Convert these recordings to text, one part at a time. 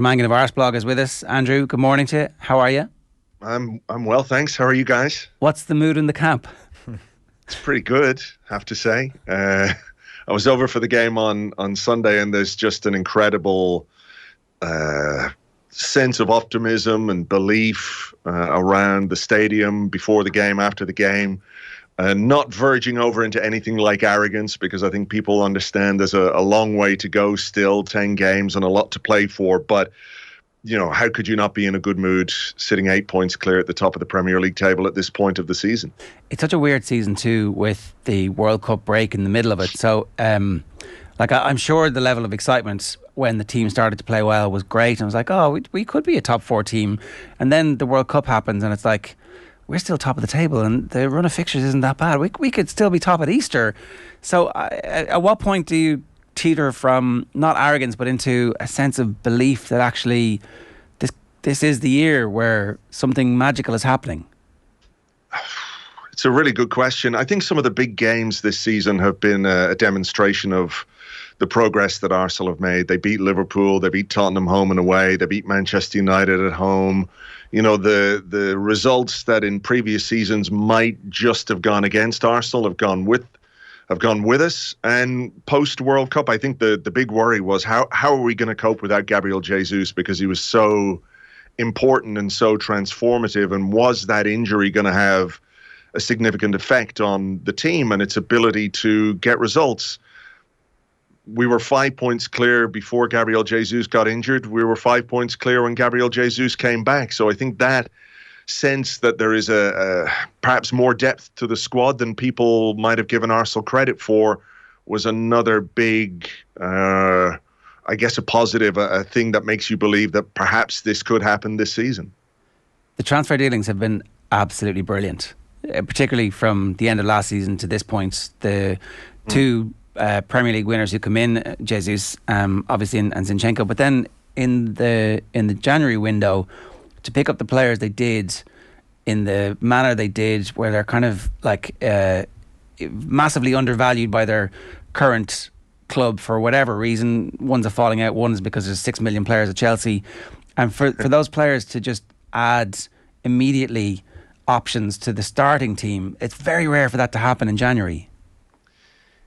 Mangan of Arseblog is with us. Andrew, good morning to you. How are you? I'm well, thanks. How are you guys? What's the mood in the camp? It's pretty good, have to say. I was over for the game on Sunday, and there's just an incredible sense of optimism and belief around the stadium before the game, after the game. Not verging over into anything like arrogance, because I think people understand there's a long way to go still, 10 games and a lot to play for. But, you know, how could you not be in a good mood sitting 8 points clear at the top of the Premier League table at this point of the season? It's such a weird season too, with the World Cup break in the middle of it. So, I'm sure the level of excitement when the team started to play well was great. And I was like, oh, we could be a top four team. And then the World Cup happens and it's like, we're still top of the table and the run of fixtures isn't that bad. We could still be top at Easter. So at what point do you teeter from not arrogance but into a sense of belief that actually this is the year where something magical is happening? It's a really good question. I think some of the big games this season have been a demonstration of the progress that Arsenal have made. They beat Liverpool, they beat Tottenham home and away, they beat Manchester United at home. You know, the results that in previous seasons might just have gone against Arsenal have gone with us. And post World Cup, I think the big worry was how are we going to cope without Gabriel Jesus, because he was so important and so transformative, and was that injury going to have a significant effect on the team and its ability to get results? We were 5 points clear before Gabriel Jesus got injured. We were 5 points clear when Gabriel Jesus came back. So I think that sense that there is a perhaps more depth to the squad than people might have given Arsenal credit for was another big, I guess, a positive, a thing that makes you believe that perhaps this could happen this season. The transfer dealings have been absolutely brilliant, particularly from the end of last season to this point. The two Premier League winners who come in, Jesus, obviously, and Zinchenko. But then in the January window, to pick up the players they did in the manner they did, where they're kind of like massively undervalued by their current club for whatever reason. One's a falling out, one is because there's 6 million players at Chelsea. And for those players to just add immediately options to the starting team, it's very rare for that to happen in January.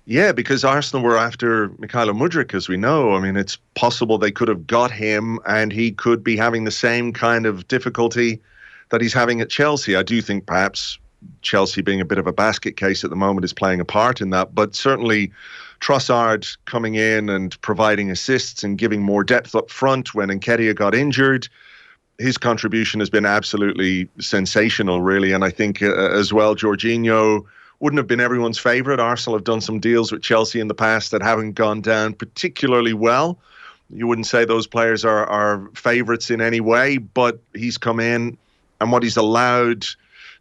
Yeah, because Arsenal were after Mykhailo Mudryk, as we know. I mean, it's possible they could have got him and he could be having the same kind of difficulty that he's having at Chelsea. I do think perhaps Chelsea being a bit of a basket case at the moment is playing a part in that. But certainly Trossard coming in and providing assists and giving more depth up front when Nketiah got injured, his contribution has been absolutely sensational, really. And I think as well, Jorginho wouldn't have been everyone's favourite. Arsenal have done some deals with Chelsea in the past that haven't gone down particularly well. You wouldn't say those players are favourites in any way, but he's come in, and what he's allowed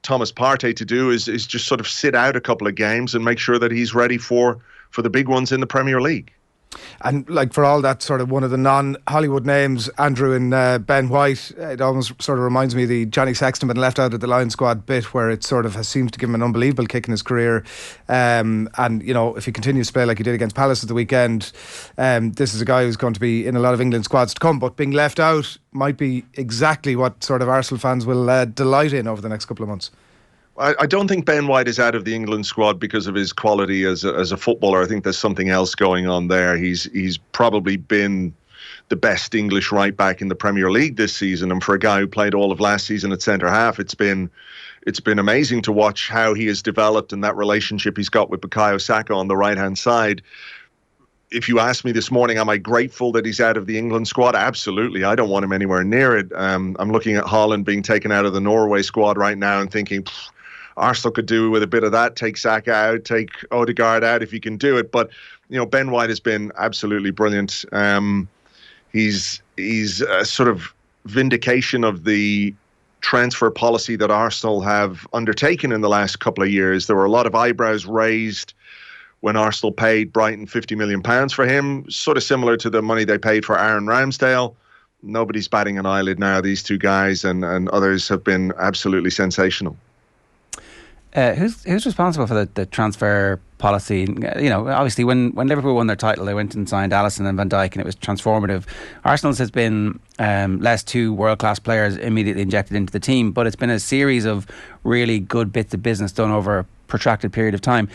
Thomas Partey to do is just sort of sit out a couple of games and make sure that he's ready for the big ones in the Premier League. And like, for all that, sort of one of the non-Hollywood names, Andrew, and Ben White, it almost sort of reminds me of the Johnny Sexton been left out of the Lions squad bit, where it sort of has seemed to give him an unbelievable kick in his career. And, you know, if he continues to play like he did against Palace at the weekend, this is a guy who's going to be in a lot of England squads to come. But being left out might be exactly what sort of Arsenal fans will delight in over the next couple of months. I don't think Ben White is out of the England squad because of his quality as a footballer. I think there's something else going on there. He's probably been the best English right back in the Premier League this season, and for a guy who played all of last season at centre half, it's been amazing to watch how he has developed and that relationship he's got with Bukayo Saka on the right hand side. If you asked me this morning, am I grateful that he's out of the England squad? Absolutely. I don't want him anywhere near it. I'm looking at Haaland being taken out of the Norway squad right now and thinking, Arsenal could do with a bit of that. Take Saka out, take Odegaard out if you can do it. But, you know, Ben White has been absolutely brilliant. He's a sort of vindication of the transfer policy that Arsenal have undertaken in the last couple of years. There were a lot of eyebrows raised when Arsenal paid Brighton £50 million for him, sort of similar to the money they paid for Aaron Ramsdale. Nobody's batting an eyelid now. These two guys and others have been absolutely sensational. Who's responsible for the transfer policy. You know, obviously when Liverpool won their title, they went and signed Alisson and Van Dijk, and it was transformative. Arsenal's has been less two world-class players immediately injected into the team, but it's been a series of really good bits of business done over a protracted period of time.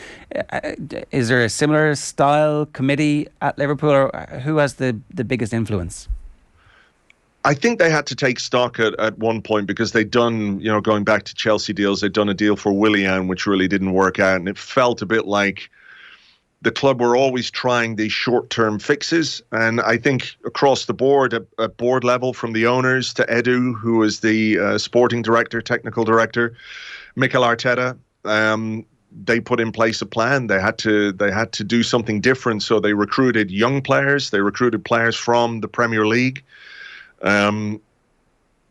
Is there a similar style committee at Liverpool, or who has the biggest influence? I think they had to take stock at one point, because they'd done, you know, going back to Chelsea deals, they'd done a deal for Willian, which really didn't work out. And it felt a bit like the club were always trying these short-term fixes. And I think across the board, at board level, from the owners to Edu, who was the sporting director, technical director, Mikel Arteta, they put in place a plan. They had to do something different. So they recruited young players. They recruited players from the Premier League.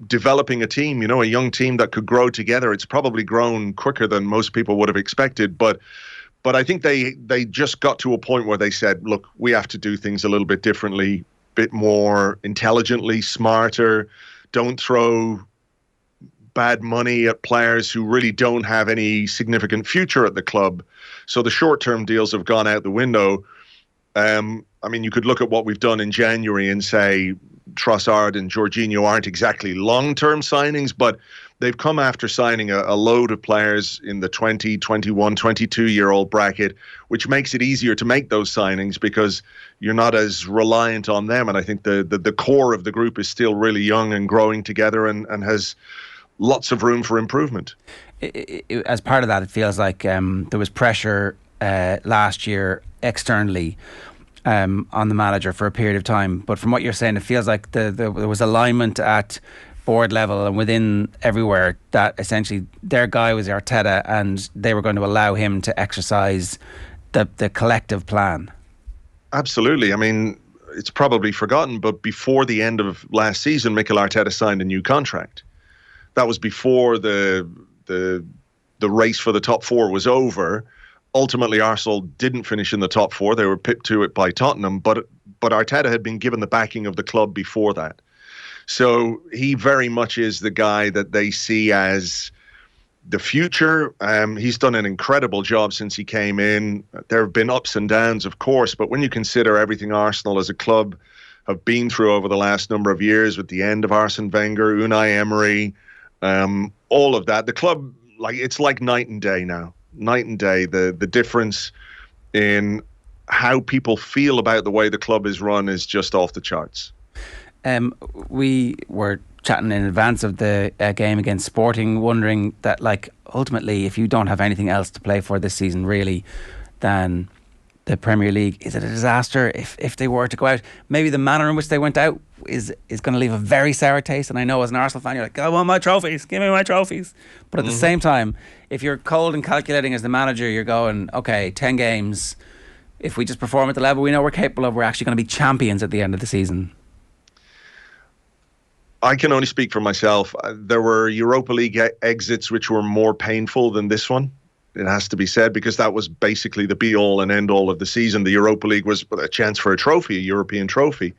Developing a team, you know, a young team that could grow together. It's probably grown quicker than most people would have expected, but I think they just got to a point where they said, look, we have to do things a little bit differently, bit more intelligently, smarter. Don't throw bad money at players who really don't have any significant future at the club. So the short-term deals have gone out the window. I mean, you could look at what we've done in January and say Trossard and Jorginho aren't exactly long-term signings, but they've come after signing a load of players in the 20, 21, 22-year-old bracket, which makes it easier to make those signings because you're not as reliant on them. And I think the core of the group is still really young and growing together and has lots of room for improvement. As part of that, it feels like there was pressure last year externally on the manager for a period of time, but from what you're saying, it feels like there was alignment at board level and within everywhere that essentially their guy was Arteta and they were going to allow him to exercise the collective plan. Absolutely. I mean, it's probably forgotten, but before the end of last season, Mikel Arteta signed a new contract. That was before the race for the top four was over. Ultimately, Arsenal didn't finish in the top four. They were pipped to it by Tottenham, but Arteta had been given the backing of the club before that. So he very much is the guy that they see as the future. He's done an incredible job since he came in. There have been ups and downs, of course, but when you consider everything Arsenal as a club have been through over the last number of years with the end of Arsene Wenger, Unai Emery, all of that, the club, it's like night and day now. Night and day. The difference in how people feel about the way the club is run is just off the charts. We were chatting in advance of the game against Sporting, wondering that, ultimately, if you don't have anything else to play for this season, really, than the Premier League, is it a disaster if they were to go out? Maybe the manner in which they went out is going to leave a very sour taste. And I know as an Arsenal fan, you're like, I want my trophies, give me my trophies. But at the same time, if you're cold and calculating as the manager, you're going, okay, 10 games. If we just perform at the level we know we're capable of, we're actually going to be champions at the end of the season. I can only speak for myself. There were Europa League exits which were more painful than this one. It has to be said, because that was basically the be-all and end-all of the season. The Europa League was a chance for a trophy, a European trophy.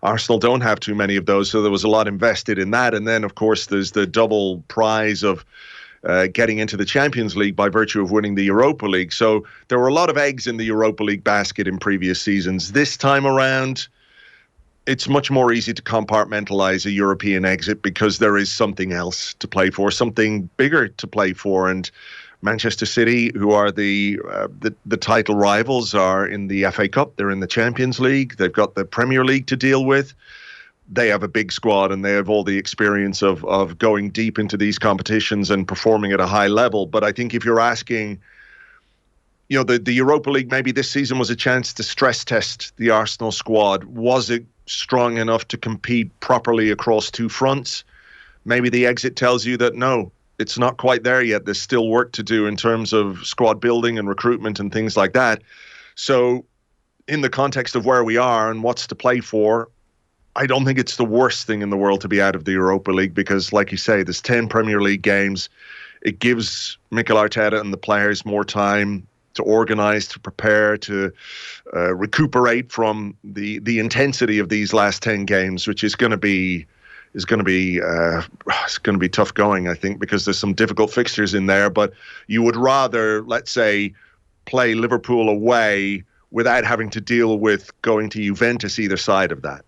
Arsenal don't have too many of those, so there was a lot invested in that. And then, of course, there's the double prize of getting into the Champions League by virtue of winning the Europa League. So there were a lot of eggs in the Europa League basket in previous seasons. This time around, it's much more easy to compartmentalize a European exit because there is something else to play for, something bigger to play for. And Manchester City, who are the title rivals, are in the FA Cup. They're in the Champions League. They've got the Premier League to deal with. They have a big squad and they have all the experience of going deep into these competitions and performing at a high level. But I think if you're asking, the Europa League, maybe this season was a chance to stress test the Arsenal squad. Was it strong enough to compete properly across two fronts? Maybe the exit tells you that no, it's not quite there yet. There's still work to do in terms of squad building and recruitment and things like that. So in the context of where we are and what's to play for, I don't think it's the worst thing in the world to be out of the Europa League because, like you say, there's 10 Premier League games. It gives Mikel Arteta and the players more time to organise, to prepare, to recuperate from the intensity of these last 10 games, which is going to be tough going, I think, because there's some difficult fixtures in there. But you would rather, let's say, play Liverpool away without having to deal with going to Juventus either side of that.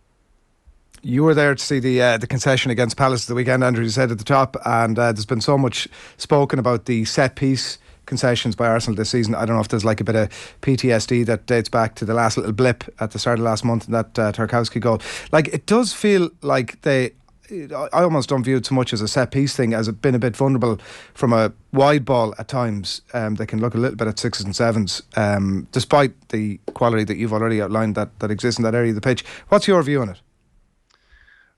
You were there to see the concession against Palace the weekend, Andrew, you said at the top, and there's been so much spoken about the set-piece concessions by Arsenal this season. I don't know if there's like a bit of PTSD that dates back to the last little blip at the start of last month and that Tarkowski goal. Like, it does feel like I almost don't view it so much as a set-piece thing as it's been a bit vulnerable from a wide ball at times. They can look a little bit at sixes and sevens, despite the quality that you've already outlined that exists in that area of the pitch. What's your view on it?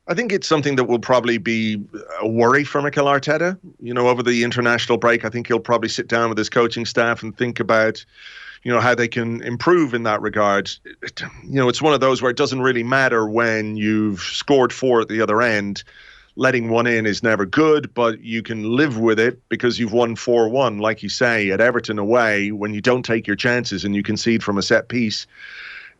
I think it's something that will probably be a worry for Mikel Arteta. You know, over the international break, I think he'll probably sit down with his coaching staff and think about, you know, how they can improve in that regard. You know, it's one of those where it doesn't really matter when you've scored 4 at the other end. Letting one in is never good, but you can live with it because you've won 4-1, like you say, at Everton away, when you don't take your chances and you concede from a set piece.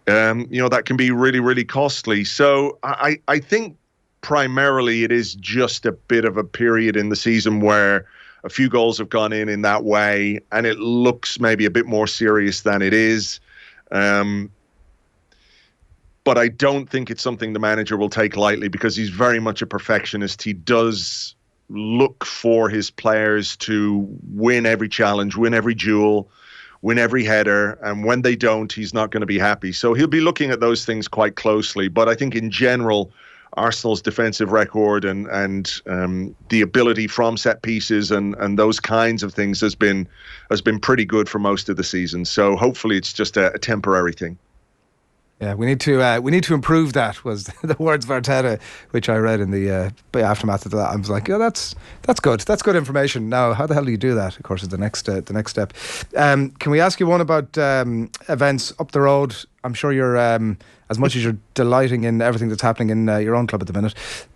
You know, that can be really, really costly. So I think primarily it is just a bit of a period in the season where a few goals have gone in that way and it looks maybe a bit more serious than it is. But I don't think it's something the manager will take lightly because he's very much a perfectionist. He does look for his players to win every challenge, win every duel, win every header. And when they don't, he's not going to be happy. So he'll be looking at those things quite closely. But I think in general, Arsenal's defensive record and the ability from set pieces and those kinds of things has been pretty good for most of the season. So hopefully it's just a temporary thing. Yeah, we need to improve that, was the words of Arteta, which I read in the aftermath of that. I was like, yeah, that's good. That's good information. Now, how the hell do you do that? Of course, is the next step. Can we ask you one about events up the road? I'm sure you're as much as you're delighting in everything that's happening in your own club at the minute.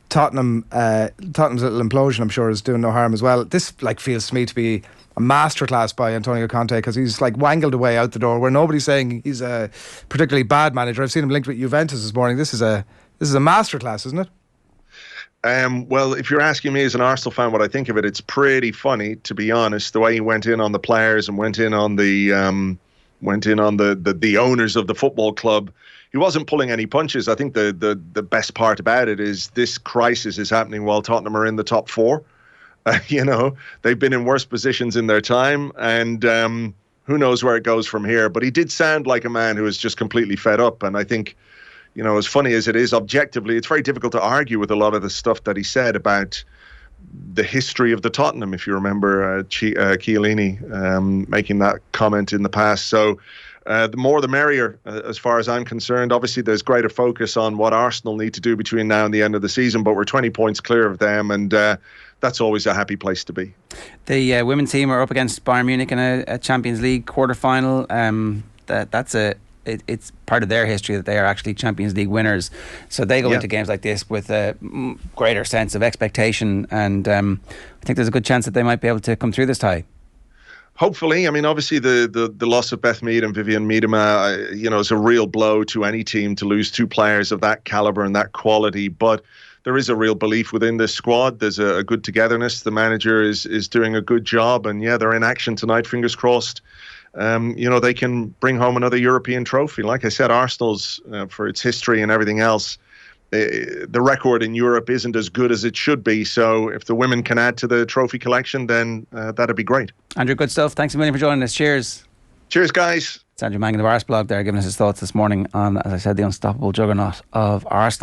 Tottenham's little implosion, I'm sure, is doing no harm as well. This feels to me to be a masterclass by Antonio Conte, because he's wangled away out the door where nobody's saying he's a particularly bad manager. I've seen him linked with Juventus this morning. This is a masterclass, isn't it? Well, if you're asking me as an Arsenal fan what I think of it, it's pretty funny, to be honest, the way he went in on the players and went in on the owners of the football club. He wasn't pulling any punches. I think the best part about it is this crisis is happening while Tottenham are in the top 4. You know, they've been in worse positions in their time, and who knows where it goes from here. But he did sound like a man who is just completely fed up. And I think, you know, as funny as it is objectively, it's very difficult to argue with a lot of the stuff that he said about the history of the Tottenham, if you remember Chiellini making that comment in the past. So the more the merrier, as far as I'm concerned. Obviously, there's greater focus on what Arsenal need to do between now and the end of the season, but we're 20 points clear of them, and that's always a happy place to be. The women's team are up against Bayern Munich in a Champions League quarter-final. It's part of their history that they are actually Champions League winners. So they go into games like this with a greater sense of expectation, and I think there's a good chance that they might be able to come through this tie. Hopefully. I mean, obviously the loss of Beth Mead and Vivian Miedema, you know, is a real blow to any team to lose 2 players of that caliber and that quality. But there is a real belief within this squad. There's a good togetherness. The manager is doing a good job, and they're in action tonight. Fingers crossed. You know, they can bring home another European trophy. Like I said, Arsenal's for its history and everything else, the record in Europe isn't as good as it should be. So if the women can add to the trophy collection, then that'd be great. Andrew, good stuff. Thanks a million for joining us. Cheers. Cheers, guys. It's Andrew Mangan of Arseblog there, giving us his thoughts this morning on, as I said, the unstoppable juggernaut of Arsenal.